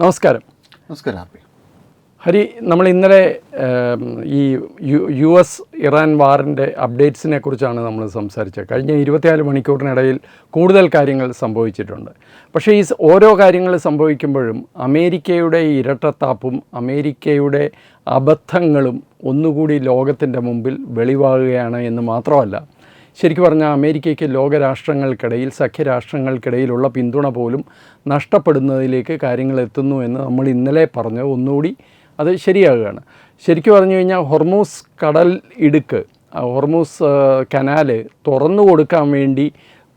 നമസ്കാരം. നമസ്കാരം ഹരി. നമ്മൾ ഇന്നലെ ഈ US ഇറാൻ വാറിൻ്റെ അപ്ഡേറ്റ്സിനെ കുറിച്ചാണ് നമ്മൾ സംസാരിച്ചത്. കഴിഞ്ഞ 24 മണിക്കൂറിനിടയിൽ കൂടുതൽ കാര്യങ്ങൾ സംഭവിച്ചിട്ടുണ്ട്. പക്ഷേ ഈ ഓരോ കാര്യങ്ങൾ സംഭവിക്കുമ്പോഴും അമേരിക്കയുടെ ഇരട്ടത്താപ്പും അമേരിക്കയുടെ അബദ്ധങ്ങളും ഒന്നുകൂടി ലോകത്തിൻ്റെ മുമ്പിൽ വെളിവാകുകയാണ് എന്ന് മാത്രമല്ല, ശരിക്കും പറഞ്ഞാൽ അമേരിക്കയ്ക്ക് ലോകരാഷ്ട്രങ്ങൾക്കിടയിൽ സഖ്യരാഷ്ട്രങ്ങൾക്കിടയിലുള്ള പിന്തുണ പോലും നഷ്ടപ്പെടുന്നതിലേക്ക് കാര്യങ്ങൾ എത്തുന്നു എന്ന് നമ്മൾ ഇന്നലെ പറഞ്ഞത് ഒന്നുകൂടി അത് ശരിയാകുകയാണ്. ശരിക്കും പറഞ്ഞു കഴിഞ്ഞാൽ ഹോർമൂസ് കടൽ ഇടുക്ക്, ഹോർമൂസ് കനാല് തുറന്നു കൊടുക്കാൻ വേണ്ടി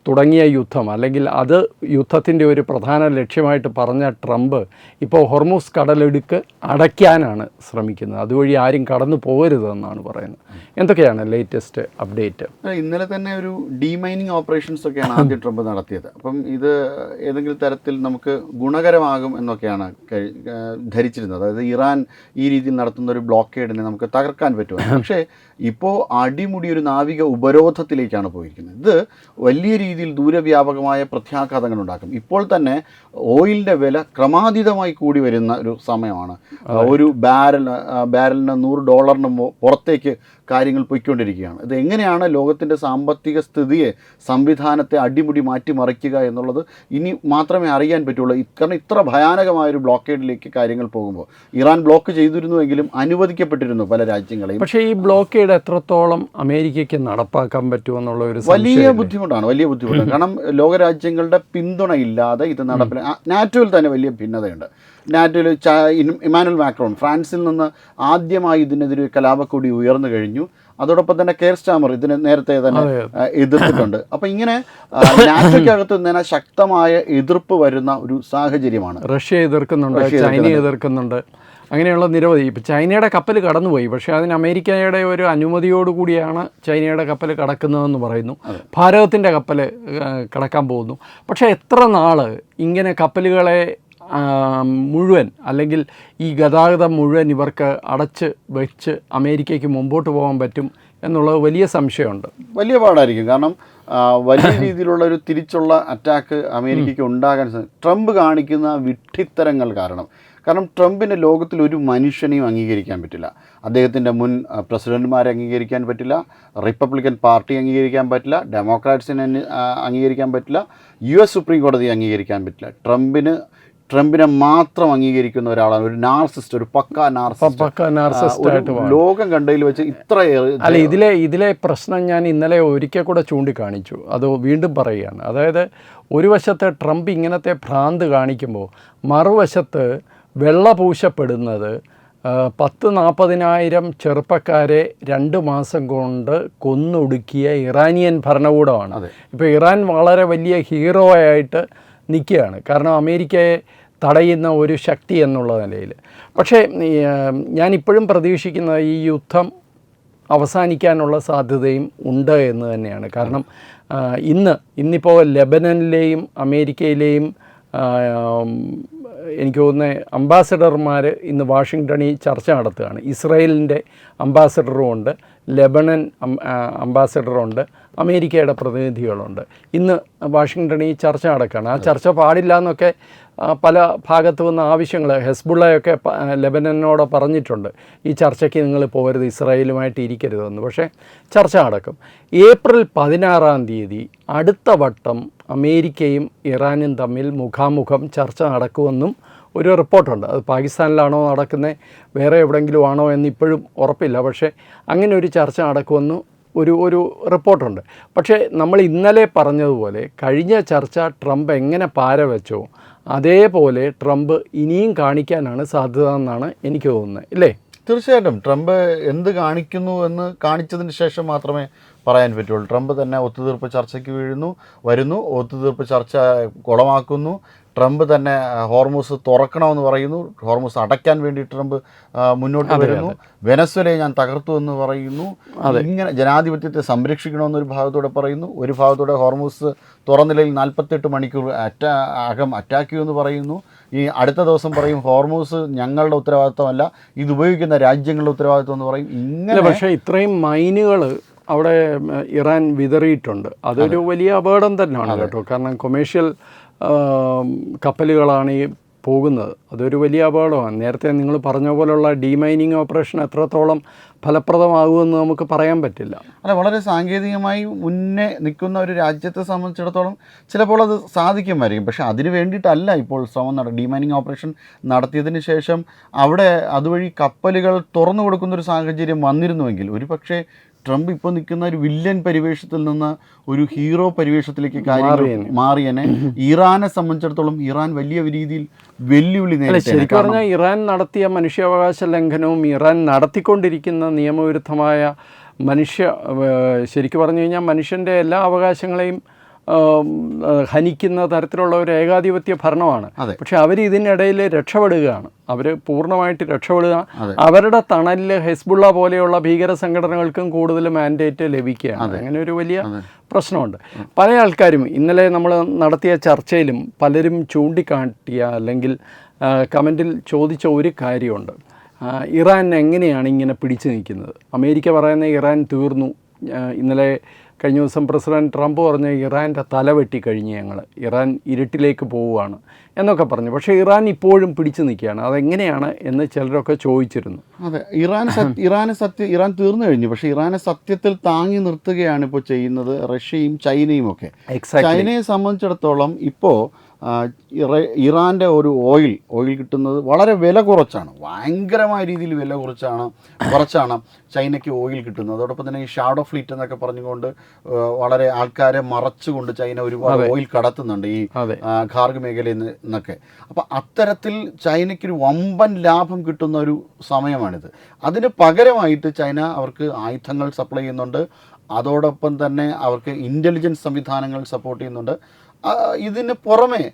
തുടങ്ങിയ യുദ്ധം, അല്ലെങ്കിൽ അത് യുദ്ധത്തിൻ്റെ ഒരു പ്രധാന ലക്ഷ്യമായിട്ട് പറഞ്ഞ ട്രംപ് ഇപ്പോൾ ഹോർമൂസ് കടലിടുക്ക് അടയ്ക്കാനാണ് ശ്രമിക്കുന്നത്. അതുവഴി ആരും കടന്നു പോകരുതെന്നാണ് പറയുന്നത്. എന്തൊക്കെയാണ് ലേറ്റസ്റ്റ് അപ്ഡേറ്റ്? ഇന്നലെ തന്നെ ഒരു ഡീമൈനിങ് ഓപ്പറേഷൻസ് ഒക്കെയാണ് ആദ്യം ട്രംപ് നടത്തിയത്. അപ്പം ഇത് ഏതെങ്കിലും തരത്തിൽ നമുക്ക് ഗുണകരമാകും എന്നൊക്കെയാണ് ധരിച്ചിരുന്നത്. അതായത് ഇറാൻ ഈ രീതിയിൽ നടത്തുന്ന ഒരു ബ്ലോക്കേഡിനെ നമുക്ക് തകർക്കാൻ പറ്റും. പക്ഷേ ഇപ്പോൾ അടിമുടി ഒരു നാവിക ഉപരോധത്തിലേക്കാണ് പോയിരിക്കുന്നത്. ഇത് വലിയ രീതിയിൽ ദൂരവ്യാപകമായ പ്രത്യാഘാതങ്ങൾ ഉണ്ടാക്കും. ഇപ്പോൾ തന്നെ ഓയിലിൻ്റെ വില ക്രമാതീതമായി കൂടി വരുന്ന ഒരു സമയമാണ്. ഒരു ബാരലിന് $100 പുറത്തേക്ക് കാര്യങ്ങൾ പോയിക്കൊണ്ടിരിക്കുകയാണ്. ഇത് എങ്ങനെയാണ് ലോകത്തിൻ്റെ സാമ്പത്തിക സ്ഥിതിയെ, സംവിധാനത്തെ അടിമുടി മാറ്റിമറിക്കുക എന്നുള്ളത് ഇനി മാത്രമേ അറിയാൻ പറ്റുള്ളൂ. കാരണം ഇത്ര ഭയാനകമായൊരു ബ്ലോക്കേഡിലേക്ക് കാര്യങ്ങൾ പോകുമ്പോൾ ഇറാൻ ബ്ലോക്ക് ചെയ്തിരുന്നുവെങ്കിലും അനുവദിക്കപ്പെട്ടിരുന്നു പല രാജ്യങ്ങളെയും. പക്ഷേ ഈ ബ്ലോക്കേഡ് എത്രത്തോളം അമേരിക്കയ്ക്ക് നടപ്പാക്കാൻ പറ്റുമെന്നുള്ള ഒരു വലിയ ബുദ്ധിമുട്ടാണ്. കാരണം ലോകരാജ്യങ്ങളുടെ പിന്തുണ ഇല്ലാതെ ഇത് നാറ്റോയിൽ തന്നെ വലിയ ഭിന്നതയുണ്ട്. നാറ്റോയിൽ ഇമാനുവൽ മാക്രോൺ ഫ്രാൻസിൽ നിന്ന് ആദ്യമായി ഇതിനെതിരെ കലാപക്കൊടി ഉയർന്നു കഴിഞ്ഞു. അതോടൊപ്പം തന്നെ കെയർ സ്റ്റാമർ ഇതിന് നേരത്തെ തന്നെ എതിർത്തിട്ടുണ്ട്. അപ്പം ഇങ്ങനെ നാറ്റോയ്ക്കകത്ത് തന്നെ ശക്തമായ എതിർപ്പ് വരുന്ന ഒരു സാഹചര്യമാണ്. റഷ്യ എതിർക്കുന്നുണ്ട്, ചൈന എതിർക്കുന്നുണ്ട്, അങ്ങനെയുള്ള നിരവധി. ഇപ്പം ചൈനയുടെ കപ്പൽ കടന്നുപോയി, പക്ഷേ അതിന് അമേരിക്കയുടെ ഒരു അനുമതിയോടുകൂടിയാണ് ചൈനയുടെ കപ്പൽ കടക്കുന്നതെന്ന് പറയുന്നു. ഭാരതത്തിൻ്റെ കപ്പൽ കടക്കാൻ പോകുന്നു. പക്ഷേ എത്ര നാൾ ഇങ്ങനെ കപ്പലുകളെ മുഴുവൻ, അല്ലെങ്കിൽ ഈ ഗതാഗതം മുഴുവൻ ഇവർക്ക് അടച്ച് വെച്ച് അമേരിക്കയ്ക്ക് മുമ്പോട്ട് പോകാൻ പറ്റും എന്നുള്ളത് വലിയ സംശയമുണ്ട്. വലിയ പാടായിരിക്കും. കാരണം വലിയ രീതിയിലുള്ള ഒരു തിരിച്ചുള്ള അറ്റാക്ക് അമേരിക്കയ്ക്ക് ഉണ്ടാകാൻ ട്രംപ് കാണിക്കുന്ന വിഡ്ഢിത്തരങ്ങൾ കാരണം ട്രംപിന് ലോകത്തിൽ ഒരു മനുഷ്യനെയും അംഗീകരിക്കാൻ പറ്റില്ല. അദ്ദേഹത്തിൻ്റെ മുൻ പ്രസിഡന്റുമാരെ അംഗീകരിക്കാൻ പറ്റില്ല, റിപ്പബ്ലിക്കൻ പാർട്ടി അംഗീകരിക്കാൻ പറ്റില്ല, ഡെമോക്രാറ്റ്സിനെ അംഗീകരിക്കാൻ പറ്റില്ല, US സുപ്രീം കോടതിയെ അംഗീകരിക്കാൻ പറ്റില്ല. ട്രംപിനെ മാത്രം അംഗീകരിക്കുന്ന ഒരാളാണ്. ഒരു നാർസിസ്റ്റ്, ഒരു പക്ക നാർസിസ്റ്റ് ലോകം കണ്ടതിൽ വെച്ച് ഇത്രയേറെ. അല്ല, ഇതിലെ പ്രശ്നം ഞാൻ ഇന്നലെ ഒരിക്കൽ കൂടെ ചൂണ്ടിക്കാണിച്ചു. അത് വീണ്ടും പറയുകയാണ്. അതായത് ഒരു വശത്ത് ട്രംപ് ഇങ്ങനത്തെ ഭ്രാന്ത് കാണിക്കുമ്പോൾ മറുവശത്ത് വെള്ളപൂശപ്പെടുന്നത് 10,000-40,000 ചെറുപ്പക്കാരെ 2 മാസം കൊണ്ട് കൊന്നൊടുക്കിയ ഇറാനിയൻ ഭരണകൂടമാണ്. ഇപ്പോൾ ഇറാൻ വളരെ വലിയ ഹീറോ ആയിട്ട് നിൽക്കുകയാണ്, കാരണം അമേരിക്കയെ തടയുന്ന ഒരു ശക്തി എന്നുള്ള നിലയിൽ. പക്ഷേ ഞാനിപ്പോഴും പ്രതീക്ഷിക്കുന്നത് ഈ യുദ്ധം അവസാനിക്കാനുള്ള സാധ്യതയും ഉണ്ട് എന്ന് തന്നെയാണ്. കാരണം ഇന്നിപ്പോൾ ലെബനനിലെയും അമേരിക്കയിലെയും എനിക്ക് തോന്നുന്നത് അംബാസഡർമാർ ഇന്ന് വാഷിങ്ടണിൽ ചർച്ച നടത്തുകയാണ്. ഇസ്രായേലിൻ്റെ അംബാസഡറുമുണ്ട്, ലെബനൻ അംബാസഡറുണ്ട്, അമേരിക്കയുടെ പ്രതിനിധികളുണ്ട്. ഇന്ന് വാഷിങ്ടണിൽ ചർച്ച നടക്കുകയാണ്. ആ ചർച്ച പാടില്ല എന്നൊക്കെ പല ഭാഗത്തു നിന്ന് ആവശ്യങ്ങൾ ഹെസ്ബുള്ളയൊക്കെ ലെബനനോട് പറഞ്ഞിട്ടുണ്ട്. ഈ ചർച്ചയ്ക്ക് നിങ്ങൾ പോകരുത്, ഇസ്രായേലുമായിട്ട് ഇരിക്കരുതെന്ന്. പക്ഷേ ചർച്ച നടക്കും. ഏപ്രിൽ 16 അടുത്ത വട്ടം അമേരിക്കയും ഇറാനും തമ്മിൽ മുഖാമുഖം ചർച്ച നടക്കുമെന്നും ഒരു റിപ്പോർട്ടുണ്ട്. അത് പാകിസ്ഥാനിലാണോ നടക്കുന്നത്, വേറെ എവിടെയെങ്കിലും ആണോ എന്നിപ്പോഴും ഉറപ്പില്ല. പക്ഷേ അങ്ങനെ ഒരു ചർച്ച നടക്കുമെന്ന് ഒരു റിപ്പോർട്ടുണ്ട്. പക്ഷേ നമ്മൾ ഇന്നലെ പറഞ്ഞതുപോലെ കഴിഞ്ഞ ചർച്ച ട്രംപ് എങ്ങനെ പാര വെച്ചോ അതേപോലെ ട്രംപ് ഇനിയും കാണിക്കാനാണ് സാധ്യത എന്നാണ് എനിക്ക് തോന്നുന്നത്, ഇല്ലേ? തീർച്ചയായിട്ടും ട്രംപ് എന്ത് കാണിക്കുന്നു എന്ന് കാണിച്ചതിന് ശേഷം മാത്രമേ പറയാൻ പറ്റുള്ളൂ. ട്രംപ് തന്നെ ഒത്തുതീർപ്പ് ചർച്ചയ്ക്ക് വരുന്നു, ഒത്തുതീർപ്പ് ചർച്ച കുളമാക്കുന്നു. ട്രംപ് തന്നെ ഹോർമൂസ് തുറക്കണമെന്ന് പറയുന്നു, ഹോർമൂസ് അടയ്ക്കാൻ വേണ്ടി ട്രംപ് മുന്നോട്ട് വരുന്നു. വെനസ്വലയെ ഞാൻ തകർത്തു എന്ന് പറയുന്നു. ഇങ്ങനെ ജനാധിപത്യത്തെ സംരക്ഷിക്കണമെന്നൊരു ഭാഗത്തോടെ പറയുന്നു, ഒരു ഭാഗത്തോടെ ഹോർമൂസ് തുറന്നില്ലെങ്കിൽ 48 മണിക്കൂർ അറ്റാക്ക് ചെയ്യുമെന്ന് പറയുന്നു. ഈ അടുത്ത ദിവസം പറയും ഹോർമൂസ് ഞങ്ങളുടെ ഉത്തരവാദിത്വമല്ല, ഇത് ഉപയോഗിക്കുന്ന രാജ്യങ്ങളുടെ ഉത്തരവാദിത്വം എന്ന് പറയും. ഇങ്ങനെ പക്ഷേ ഇത്രയും മൈനുകൾ അവിടെ ഇറാൻ വിതറിയിട്ടുണ്ട്. അതൊരു വലിയ അപകടം തന്നെയാണ് കേട്ടോ. കാരണം കൊമേഴ്ഷ്യൽ കപ്പലുകളാണ് ഈ പോകുന്നത് അതൊരു വലിയ അപകടമാണ്. നേരത്തെ നിങ്ങൾ പറഞ്ഞ പോലുള്ള ഡീമൈനിങ് ഓപ്പറേഷൻ എത്രത്തോളം ഫലപ്രദമാകുമെന്ന് നമുക്ക് പറയാൻ പറ്റില്ല. അല്ല, വളരെ സാങ്കേതികമായി മുന്നേ നിൽക്കുന്ന ഒരു രാജ്യത്തെ സംബന്ധിച്ചിടത്തോളം ചിലപ്പോൾ അത് സാധിക്കുമായിരിക്കും. പക്ഷേ അതിന് വേണ്ടിയിട്ടല്ല ഇപ്പോൾ ശ്രമം ഡീമൈനിങ് ഓപ്പറേഷൻ നടത്തിയതിന് ശേഷം അവിടെ അതുവഴി കപ്പലുകൾ തുറന്നു കൊടുക്കുന്നൊരു സാഹചര്യം വന്നിരുന്നുവെങ്കിൽ ഒരു പക്ഷേ ട്രംപ് ഇപ്പോൾ നിൽക്കുന്ന ഒരു വില്ലൻ പരിവേഷത്തിൽ നിന്ന് ഒരു ഹീറോ പരിവേഷത്തിലേക്ക് കാര്യങ്ങൾ മാറിയനെ. ഇറാനെ സംബന്ധിച്ചിടത്തോളം ഇറാൻ വലിയ രീതിയിൽ വെല്ലുവിളി നേരിട്ടു. ശരിക്കും പറഞ്ഞാൽ ഇറാൻ നടത്തിയ മനുഷ്യാവകാശ ലംഘനവും ഇറാൻ നടത്തിക്കൊണ്ടിരിക്കുന്ന നിയമവിരുദ്ധമായ ശരിക്കും പറഞ്ഞു കഴിഞ്ഞാൽ മനുഷ്യൻ്റെ എല്ലാ അവകാശങ്ങളെയും ഹനിക്കുന്ന തരത്തിലുള്ള ഒരു ഏകാധിപത്യ ഭരണമാണ്. പക്ഷെ അവർ ഇതിനിടയിൽ രക്ഷപ്പെടുകയാണ്. അവർ പൂർണ്ണമായിട്ട് രക്ഷപ്പെടുക. അവരുടെ തണലിൽ ഹെസ്ബുള്ള പോലെയുള്ള ഭീകര സംഘടനകൾക്കും കൂടുതൽ മാൻഡേറ്റ് ലഭിക്കുകയാണ്. അങ്ങനെ ഒരു വലിയ പ്രശ്നമുണ്ട്. പല ആൾക്കാരും ഇന്നലെ നമ്മൾ നടത്തിയ ചർച്ചയിലും പലരും ചൂണ്ടിക്കാട്ടിയ അല്ലെങ്കിൽ കമൻറ്റിൽ ചോദിച്ച ഒരു കാര്യമുണ്ട്. ഇറാൻ എങ്ങനെയാണ് ഇങ്ങനെ പിടിച്ചു നിൽക്കുന്നത്? അമേരിക്ക പറയുന്ന ഇറാൻ തീർന്നു. ഇന്നലെ കഴിഞ്ഞ ദിവസം പ്രസിഡന്റ് ട്രംപ് പറഞ്ഞ ഇറാൻ്റെ തല വെട്ടിക്കഴിഞ്ഞ് ഇറാൻ ഇരുട്ടിലേക്ക് പോവുകയാണ് എന്നൊക്കെ പറഞ്ഞു. പക്ഷേ ഇറാൻ ഇപ്പോഴും പിടിച്ചു നിൽക്കുകയാണ്. അതെങ്ങനെയാണ് എന്ന് ചിലരൊക്കെ ചോദിച്ചിരുന്നു. അതെ, ഇറാൻ തീർന്നു കഴിഞ്ഞു. പക്ഷേ ഇറാനെ സത്യത്തിൽ താങ്ങി നിർത്തുകയാണ് ഇപ്പോൾ ചെയ്യുന്നത് റഷ്യയും ചൈനയും ഒക്കെ. ചൈനയെ സംബന്ധിച്ചിടത്തോളം ഇപ്പോൾ ഇറാൻ്റെ ഒരു ഓയിൽ കിട്ടുന്നത് വളരെ വില കുറച്ചാണ്, ഭയങ്കരമായ രീതിയിൽ വില കുറച്ചാണ് ചൈനയ്ക്ക് ഓയിൽ കിട്ടുന്നത്. അതോടൊപ്പം തന്നെ ഈ ഷാഡോ ഫ്ലീറ്റ് എന്നൊക്കെ പറഞ്ഞുകൊണ്ട് വളരെ ആൾക്കാരെ മറച്ചുകൊണ്ട് ചൈന ഒരുപാട് ഓയിൽ കടത്തുന്നുണ്ട് ഈ ഖാർഗ് മേഖലയിൽ നിന്നൊക്കെ. അപ്പോൾ അത്തരത്തിൽ ചൈനയ്ക്കൊരു വമ്പൻ ലാഭം കിട്ടുന്ന ഒരു സമയമാണിത്. അതിന് പകരമായിട്ട് ചൈന അവർക്ക് ആയുധങ്ങൾ സപ്ലൈ ചെയ്യുന്നുണ്ട്. അതോടൊപ്പം തന്നെ അവർക്ക് ഇൻ്റലിജൻസ് സംവിധാനങ്ങൾ സപ്പോർട്ട് ചെയ്യുന്നുണ്ട്. ഇതിന് പുറമെ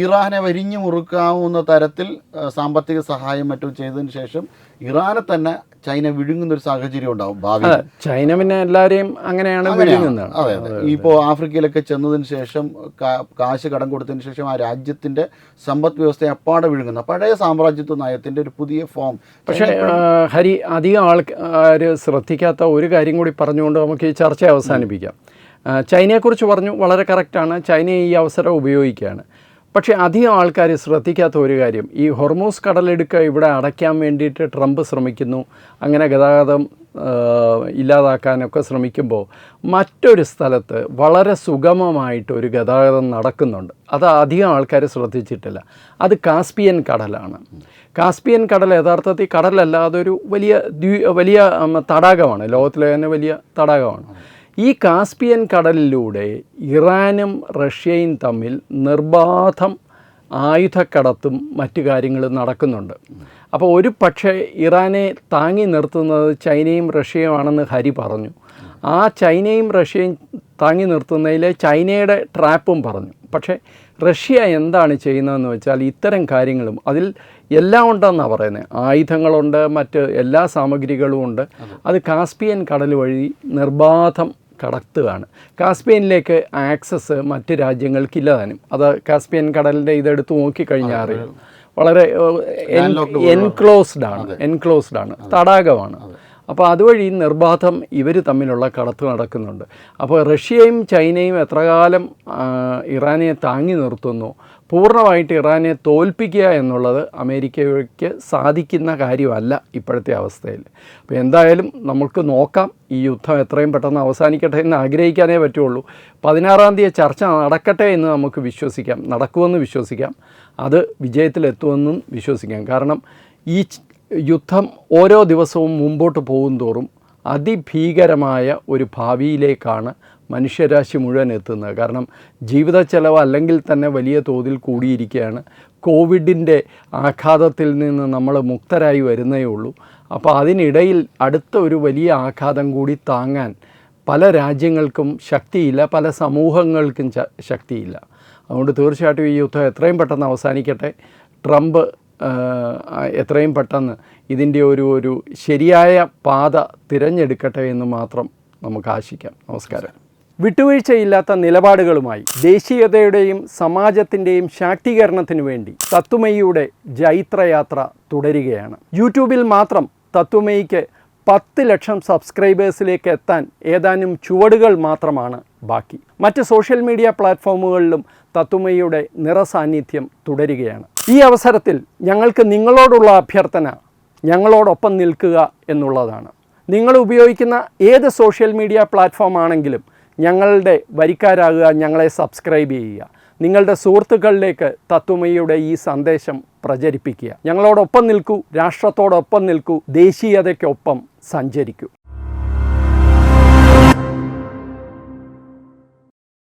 ഇറാനെ വരിഞ്ഞു മുറുക്കാവുന്ന തരത്തിൽ സാമ്പത്തിക സഹായം മറ്റും ചെയ്തതിന് ശേഷം ഇറാനെ തന്നെ ചൈന വിഴുങ്ങുന്ന ഒരു സാഹചര്യം ഉണ്ടാവും ഭാവിയിൽ. ചൈന പിന്നെ എല്ലാവരെയും അങ്ങനെയാണ് വിഴുങ്ങുന്നത്. അതെ അതെ. ഇപ്പോൾ ആഫ്രിക്കയിലൊക്കെ ചെന്നതിന് ശേഷം കാശ് കടം കൊടുത്തതിന് ശേഷം ആ രാജ്യത്തിൻ്റെ സമ്പദ് വ്യവസ്ഥയെ അപ്പാടെ വിഴുങ്ങുന്ന പഴയ സാമ്രാജ്യത്വ നയത്തിൻ്റെ ഒരു പുതിയ ഫോം. പക്ഷേ ഹരി, അധികം ആൾക്കാർ ശ്രദ്ധിക്കാത്ത ഒരു കാര്യം കൂടി പറഞ്ഞുകൊണ്ട് നമുക്ക് ഈ ചർച്ച അവസാനിപ്പിക്കാം. ചൈനയെക്കുറിച്ച് പറഞ്ഞു, വളരെ കറക്റ്റാണ്. ചൈന ഈ അവസരം ഉപയോഗിക്കുകയാണ്. പക്ഷേ അധികം ആൾക്കാർ ശ്രദ്ധിക്കാത്ത ഒരു കാര്യം, ഈ ഹൊർമൂസ് കടലിടുക്ക് ഇവിടെ അടയ്ക്കാൻ വേണ്ടിയിട്ട് ട്രംപ് ശ്രമിക്കുന്നു. അങ്ങനെ ഗതാഗതം ഇല്ലാതാക്കാനൊക്കെ ശ്രമിക്കുമ്പോൾ മറ്റൊരു സ്ഥലത്ത് വളരെ സുഗമമായിട്ട് ഒരു ഗതാഗതം നടക്കുന്നുണ്ട്. അത് അധികം ആൾക്കാർ ശ്രദ്ധിച്ചിട്ടില്ല. അത് കാസ്പിയൻ കടലാണ്. കാസ്പിയൻ കടൽ യഥാർത്ഥത്തിൽ കടലല്ല, അതൊരു വലിയ തടാകമാണ്. ലോകത്തിലെ തന്നെ വലിയ തടാകമാണ്. ഈ കാസ്പിയൻ കടലിലൂടെ ഇറാനും റഷ്യയും തമ്മിൽ നിർബാധം ആയുധക്കടത്തും മറ്റു കാര്യങ്ങളും നടക്കുന്നുണ്ട്. അപ്പോൾ ഒരു പക്ഷേ ഇറാനെ താങ്ങി നിർത്തുന്നത് ചൈനയും റഷ്യയുമാണെന്ന് ഹരി പറഞ്ഞു. ആ ചൈനയും റഷ്യയും താങ്ങി നിർത്തുന്നതിൽ ചൈനയുടെ ട്രാപ്പും പറഞ്ഞു. പക്ഷേ റഷ്യ എന്താണ് ചെയ്യുന്നതെന്ന് വെച്ചാൽ ഇത്തരം കാര്യങ്ങളും അതിൽ എല്ലാം ഉണ്ടെന്നാണ് പറയുന്നത്. ആയുധങ്ങളുണ്ട്, മറ്റ് എല്ലാ സാമഗ്രികളും ഉണ്ട്. അത് കാസ്പിയൻ കടൽ വഴി നിർബാധം കടത്തുകയാണ്. കാസ്പിയനിലേക്ക് ആക്സസ് മറ്റ് രാജ്യങ്ങൾക്കില്ല താനും. അത് കാസ്പിയൻ കടലിൻ്റെ ഇതെടുത്ത് നോക്കിക്കഴിഞ്ഞാൽ അറിയാം. വളരെ എൻക്ലോസ്ഡ് ആണ്, തടാകമാണ്. അപ്പോൾ അതുവഴി നിർബാധം ഇവർ തമ്മിലുള്ള കടത്ത് നടക്കുന്നുണ്ട്. അപ്പോൾ റഷ്യയും ചൈനയും എത്രകാലം ഇറാനെ താങ്ങി നിർത്തുന്നു, പൂർണ്ണമായിട്ട് ഇറാനെ തോൽപ്പിക്കുക എന്നുള്ളത് അമേരിക്കയ്ക്ക് സാധിക്കുന്ന കാര്യമല്ല ഇപ്പോഴത്തെ അവസ്ഥയിൽ. അപ്പോൾ എന്തായാലും നമുക്ക് നോക്കാം, ഈ യുദ്ധം എത്രയും പെട്ടെന്ന് അവസാനിക്കട്ടെ എന്ന് ആഗ്രഹിക്കാനേ പറ്റുള്ളൂ. 16-ാം തീയതി ചർച്ച നടക്കട്ടെ എന്ന് നമുക്ക് വിശ്വസിക്കാം, നടക്കുമെന്ന് വിശ്വസിക്കാം, അത് വിജയത്തിലെത്തുമെന്നും വിശ്വസിക്കാം. കാരണം ഈ യുദ്ധം ഓരോ ദിവസവും മുമ്പോട്ട് പോകും തോറും അതിഭീകരമായ ഒരു ഭാവിയിലേക്കാണ് മനുഷ്യരാശി മുഴുവൻ എത്തുന്നത്. കാരണം ജീവിത ചെലവ് അല്ലെങ്കിൽ തന്നെ വലിയ തോതിൽ കൂടിയിരിക്കുകയാണ്. കോവിഡിൻ്റെ ആഘാതത്തിൽ നിന്ന് നമ്മൾ മുക്തരായി വരുന്നേ ഉള്ളൂ. അപ്പോൾ അതിനിടയിൽ അടുത്ത ഒരു വലിയ ആഘാതം കൂടി താങ്ങാൻ പല രാജ്യങ്ങൾക്കും ശക്തിയില്ല, പല സമൂഹങ്ങൾക്കും ശക്തിയില്ല. അതുകൊണ്ട് തീർച്ചയായിട്ടും ഈ യുദ്ധം എത്രയും പെട്ടെന്ന് അവസാനിക്കട്ടെ. ട്രംപ് എത്രയും പെട്ടെന്ന് ഇതിൻ്റെ ഒരു ശരിയായ പാത തിരഞ്ഞെടുക്കട്ടെ എന്ന് മാത്രം നമുക്ക് ആശിക്കാം. നമസ്കാരം. വിട്ടുവീഴ്ചയില്ലാത്ത നിലപാടുകളുമായി ദേശീയതയുടെയും സമാജത്തിൻ്റെയും ശാക്തീകരണത്തിനു വേണ്ടി തത്വമയിയുടെ ജൈത്രയാത്ര തുടരുകയാണ്. യൂട്യൂബിൽ മാത്രം തത്വമയിക്ക് 10 ലക്ഷം സബ്സ്ക്രൈബേഴ്സിലേക്ക് എത്താൻ ഏതാനും ചുവടുകൾ മാത്രമാണ് ബാക്കി. മറ്റ് സോഷ്യൽ മീഡിയ പ്ലാറ്റ്ഫോമുകളിലും തത്വമയിയുടെ നിറസാന്നിധ്യം തുടരുകയാണ്. ഈ അവസരത്തിൽ ഞങ്ങൾക്ക് നിങ്ങളോടുള്ള അഭ്യർത്ഥന ഞങ്ങളോടൊപ്പം നിൽക്കുക എന്നുള്ളതാണ്. നിങ്ങൾ ഉപയോഗിക്കുന്ന ഏത് സോഷ്യൽ മീഡിയ പ്ലാറ്റ്ഫോം ആണെങ്കിലും ഞങ്ങളുടെ വരിക്കാരാകുക, ഞങ്ങളെ സബ്സ്ക്രൈബ് ചെയ്യുക, നിങ്ങളുടെ സുഹൃത്തുക്കളിലേക്ക് തത്വമയിയുടെ ഈ സന്ദേശം പ്രചരിപ്പിക്കുക. ഞങ്ങളോടൊപ്പം നിൽക്കൂ, രാഷ്ട്രത്തോടൊപ്പം നിൽക്കൂ, ദേശീയതയ്ക്കൊപ്പം സഞ്ചരിക്കൂ.